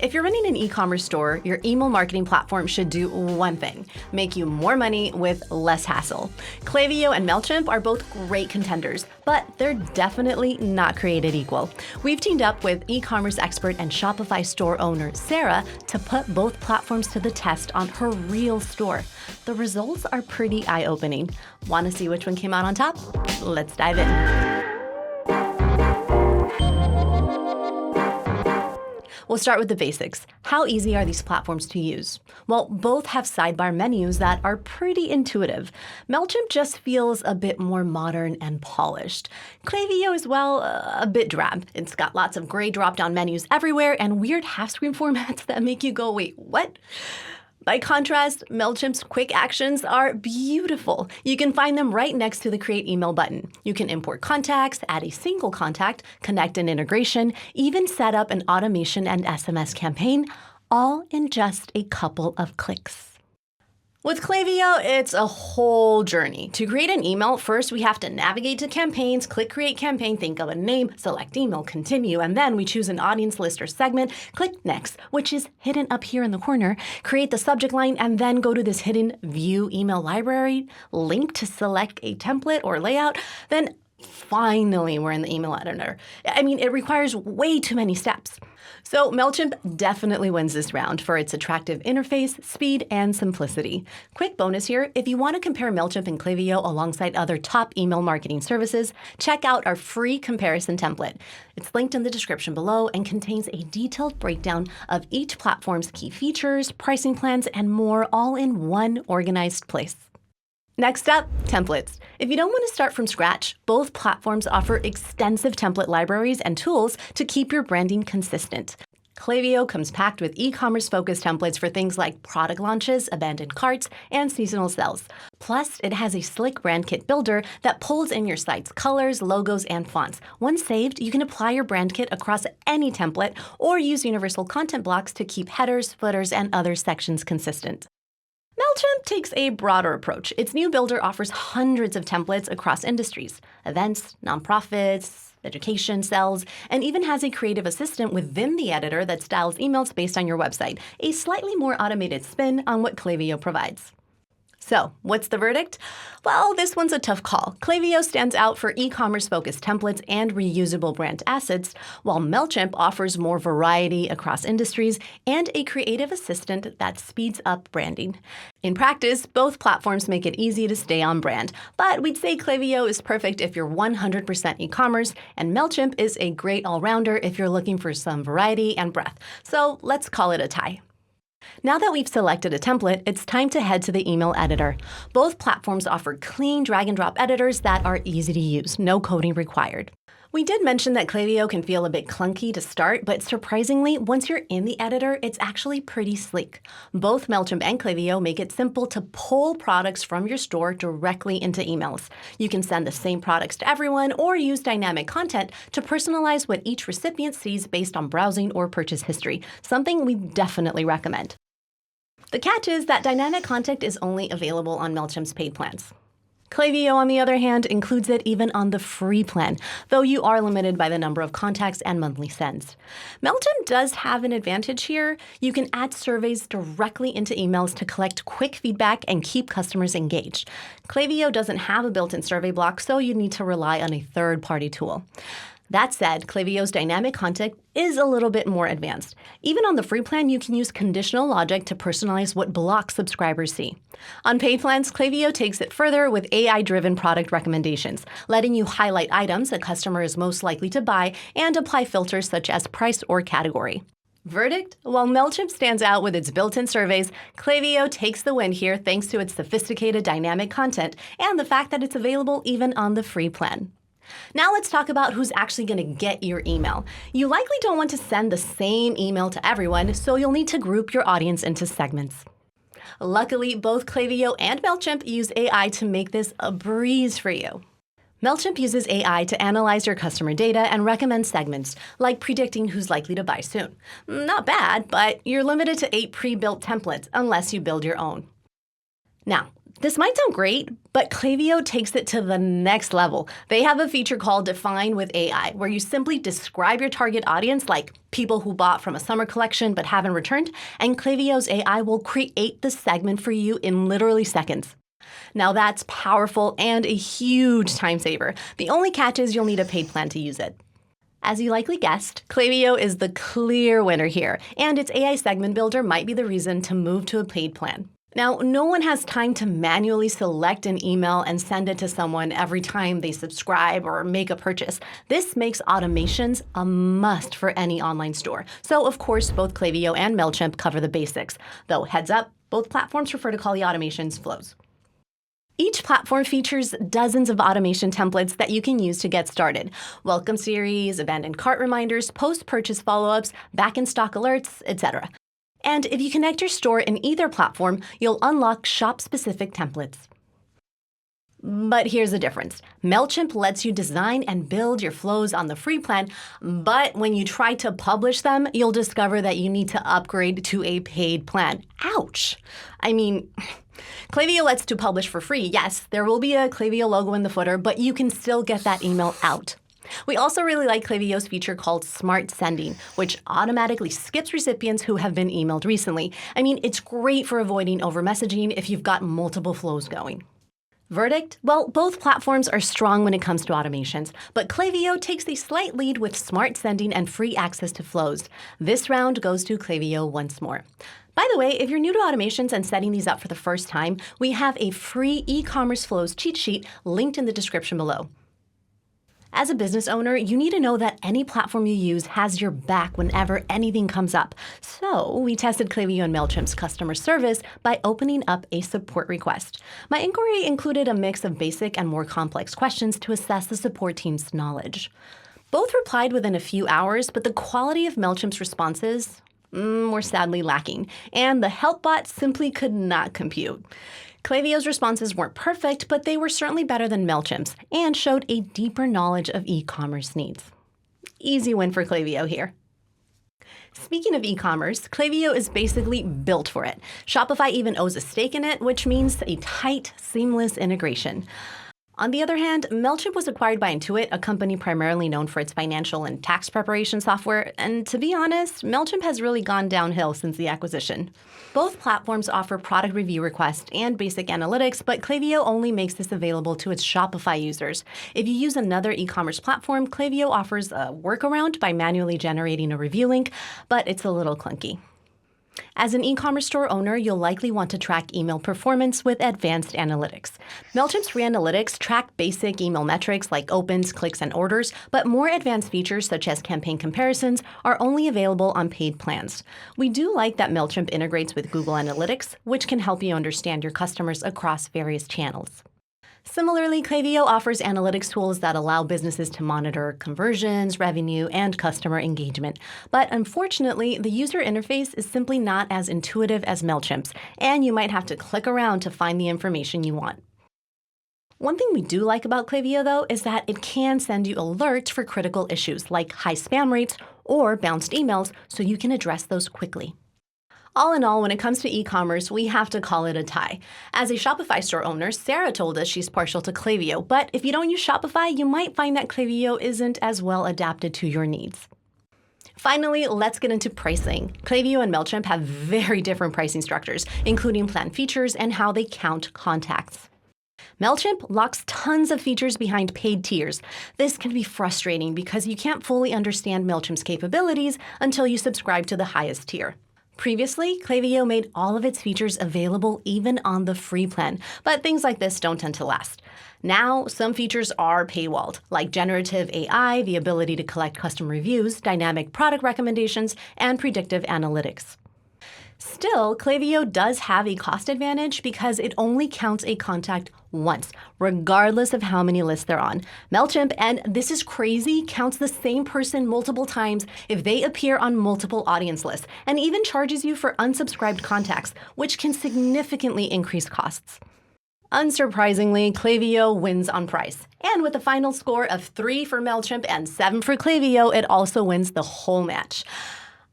If you're running an e-commerce store, your email marketing platform should do one thing: make you more money with less hassle. Klaviyo and Mailchimp are both great contenders, but they're definitely not created equal. We've teamed up with e-commerce expert and Shopify store owner Sarah to put both platforms to the test on her real store. The results are pretty eye-opening. Want to see which one came out on top? Let's dive in. We'll start with the basics. How easy are these platforms to use? Well, both have sidebar menus that are pretty intuitive. Mailchimp just feels a bit more modern and polished. Klaviyo is, well, a bit drab. It's got lots of gray drop-down menus everywhere and weird half-screen formats that make you go, wait, what? By contrast, Mailchimp's quick actions are beautiful. You can find them right next to the Create Email button. You can import contacts, add a single contact, connect an integration, even set up an automation and SMS campaign, all in just a couple of clicks. With Klaviyo, it's a whole journey. To create an email, first we have to navigate to campaigns, click Create Campaign, think of a name, select email, continue, and then we choose an audience list or segment, click Next, which is hidden up here in the corner, create the subject line, and then go to this hidden View Email Library, link to select a template or layout, then finally we're in the email editor. I mean, it requires way too many steps. So Mailchimp definitely wins this round for its attractive interface, speed, and simplicity. Quick bonus here, if you want to compare Mailchimp and Klaviyo alongside other top email marketing services, check out our free comparison template. It's linked in the description below and contains a detailed breakdown of each platform's key features, pricing plans, and more, all in one organized place. Next up, templates. If you don't want to start from scratch, both platforms offer extensive template libraries and tools to keep your branding consistent. Klaviyo comes packed with e-commerce-focused templates for things like product launches, abandoned carts, and seasonal sales. Plus, it has a slick brand kit builder that pulls in your site's colors, logos, and fonts. Once saved, you can apply your brand kit across any template or use universal content blocks to keep headers, footers, and other sections consistent. Mailchimp takes a broader approach. Its new builder offers hundreds of templates across industries: events, nonprofits, education, sales, and even has a creative assistant within the editor that styles emails based on your website, a slightly more automated spin on what Klaviyo provides. So, what's the verdict? Well, this one's a tough call. Klaviyo stands out for e-commerce-focused templates and reusable brand assets, while Mailchimp offers more variety across industries and a creative assistant that speeds up branding. In practice, both platforms make it easy to stay on brand, but we'd say Klaviyo is perfect if you're 100% e-commerce, and Mailchimp is a great all-rounder if you're looking for some variety and breadth. So let's call it a tie. Now that we've selected a template, it's time to head to the email editor. Both platforms offer clean drag-and-drop editors that are easy to use, no coding required. We did mention that Klaviyo can feel a bit clunky to start, but surprisingly, once you're in the editor, it's actually pretty sleek. Both Mailchimp and Klaviyo make it simple to pull products from your store directly into emails. You can send the same products to everyone or use dynamic content to personalize what each recipient sees based on browsing or purchase history, something we definitely recommend. The catch is that dynamic content is only available on Mailchimp's paid plans. Klaviyo, on the other hand, includes it even on the free plan, though you are limited by the number of contacts and monthly sends. Mailchimp does have an advantage here. You can add surveys directly into emails to collect quick feedback and keep customers engaged. Klaviyo doesn't have a built-in survey block, so you need to rely on a third-party tool. That said, Klaviyo's dynamic content is a little bit more advanced. Even on the free plan, you can use conditional logic to personalize what blocks subscribers see. On paid plans, Klaviyo takes it further with AI-driven product recommendations, letting you highlight items a customer is most likely to buy and apply filters such as price or category. Verdict? While Mailchimp stands out with its built-in surveys, Klaviyo takes the win here thanks to its sophisticated dynamic content and the fact that it's available even on the free plan. Now let's talk about who's actually going to get your email. You likely don't want to send the same email to everyone, so you'll need to group your audience into segments. Luckily, both Klaviyo and Mailchimp use AI to make this a breeze for you. Mailchimp uses AI to analyze your customer data and recommend segments, like predicting who's likely to buy soon. Not bad, but you're limited to 8 pre-built templates unless you build your own. Now, This might sound great, but Klaviyo takes it to the next level. They have a feature called Define with AI, where you simply describe your target audience, like people who bought from a summer collection but haven't returned, and Klaviyo's AI will create the segment for you in literally seconds. Now that's powerful and a huge time saver. The only catch is you'll need a paid plan to use it. As you likely guessed, Klaviyo is the clear winner here, and its AI segment builder might be the reason to move to a paid plan. Now, no one has time to manually select an email and send it to someone every time they subscribe or make a purchase. This makes automations a must for any online store. So, of course, both Klaviyo and Mailchimp cover the basics. Though, heads up, both platforms prefer to call the automations flows. Each platform features dozens of automation templates that you can use to get started. Welcome series, abandoned cart reminders, post-purchase follow-ups, back-in-stock alerts, etc. And if you connect your store in either platform, you'll unlock shop-specific templates. But here's the difference. Mailchimp lets you design and build your flows on the free plan, but when you try to publish them, you'll discover that you need to upgrade to a paid plan. Ouch! I mean, Klaviyo lets you publish for free. Yes, there will be a Klaviyo logo in the footer, but you can still get that email out. We also really like Klaviyo's feature called Smart Sending, which automatically skips recipients who have been emailed recently. I mean, it's great for avoiding over-messaging if you've got multiple flows going. Verdict? Well, both platforms are strong when it comes to automations, but Klaviyo takes a slight lead with Smart Sending and free access to flows. This round goes to Klaviyo once more. By the way, if you're new to automations and setting these up for the first time, we have a free e-commerce flows cheat sheet linked in the description below. As a business owner, you need to know that any platform you use has your back whenever anything comes up. So we tested Klaviyo and Mailchimp's customer service by opening up a support request. My inquiry included a mix of basic and more complex questions to assess the support team's knowledge. Both replied within a few hours, but the quality of Mailchimp's responses were sadly lacking, and the help bot simply could not compute. Klaviyo's responses weren't perfect, but they were certainly better than Mailchimp's and showed a deeper knowledge of e-commerce needs. Easy win for Klaviyo here. Speaking of e-commerce, Klaviyo is basically built for it. Shopify even owes a stake in it, which means a tight, seamless integration. On the other hand, Mailchimp was acquired by Intuit, a company primarily known for its financial and tax preparation software, and to be honest, Mailchimp has really gone downhill since the acquisition. Both platforms offer product review requests and basic analytics, but Klaviyo only makes this available to its Shopify users. If you use another e-commerce platform, Klaviyo offers a workaround by manually generating a review link, but it's a little clunky. As an e-commerce store owner, you'll likely want to track email performance with advanced analytics. Mailchimp's free analytics track basic email metrics like opens, clicks, and orders, but more advanced features such as campaign comparisons are only available on paid plans. We do like that Mailchimp integrates with Google Analytics, which can help you understand your customers across various channels. Similarly, Klaviyo offers analytics tools that allow businesses to monitor conversions, revenue, and customer engagement. But unfortunately, the user interface is simply not as intuitive as Mailchimp's, and you might have to click around to find the information you want. One thing we do like about Klaviyo, though, is that it can send you alerts for critical issues like high spam rates or bounced emails, so you can address those quickly. All in all, when it comes to e-commerce, we have to call it a tie. As a Shopify store owner, Sarah told us she's partial to Klaviyo, but if you don't use Shopify, you might find that Klaviyo isn't as well adapted to your needs. Finally, let's get into pricing. Klaviyo and Mailchimp have very different pricing structures, including plan features and how they count contacts. Mailchimp locks tons of features behind paid tiers. This can be frustrating because you can't fully understand Mailchimp's capabilities until you subscribe to the highest tier. Previously, Klaviyo made all of its features available even on the free plan, but things like this don't tend to last. Now, some features are paywalled, like generative AI, the ability to collect custom reviews, dynamic product recommendations, and predictive analytics. Still, Klaviyo does have a cost advantage because it only counts a contact once, regardless of how many lists they're on. Mailchimp, and this is crazy, counts the same person multiple times if they appear on multiple audience lists, and even charges you for unsubscribed contacts, which can significantly increase costs. Unsurprisingly, Klaviyo wins on price. And with a final score of 3 for Mailchimp and 7 for Klaviyo, it also wins the whole match.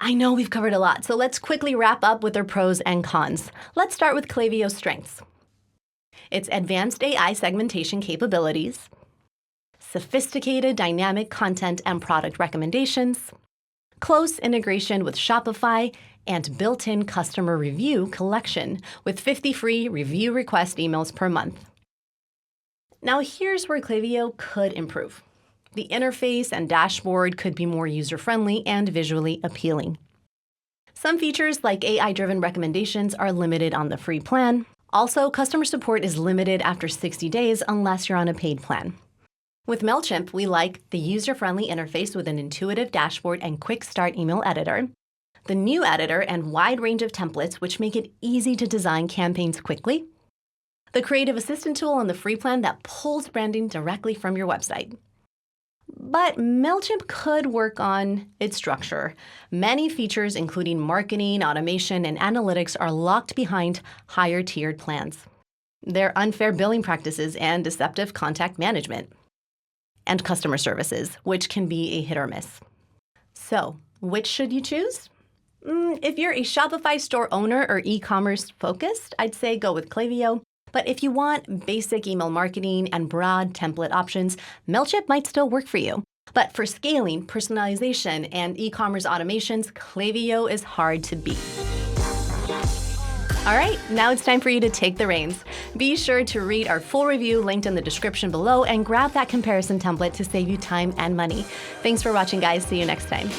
I know we've covered a lot, so let's quickly wrap up with their pros and cons. Let's start with Klaviyo's strengths. Its advanced AI segmentation capabilities, sophisticated dynamic content and product recommendations, close integration with Shopify, and built-in customer review collection with 50 free review request emails per month. Now here's where Klaviyo could improve. The interface and dashboard could be more user-friendly and visually appealing. Some features like AI-driven recommendations are limited on the free plan. Also, customer support is limited after 60 days unless you're on a paid plan. With Mailchimp, we like the user-friendly interface with an intuitive dashboard and quick start email editor, the new editor and wide range of templates which make it easy to design campaigns quickly, the creative assistant tool on the free plan that pulls branding directly from your website. But Mailchimp could work on its structure. Many features, including marketing, automation, and analytics, are locked behind higher-tiered plans. There are unfair billing practices and deceptive contact management, and customer services, which can be a hit or miss. So, which should you choose? If you're a Shopify store owner or e-commerce focused, I'd say go with Klaviyo. But if you want basic email marketing and broad template options, Mailchimp might still work for you. But for scaling, personalization, and e-commerce automations, Klaviyo is hard to beat. All right, now it's time for you to take the reins. Be sure to read our full review linked in the description below and grab that comparison template to save you time and money. Thanks for watching, guys. See you next time.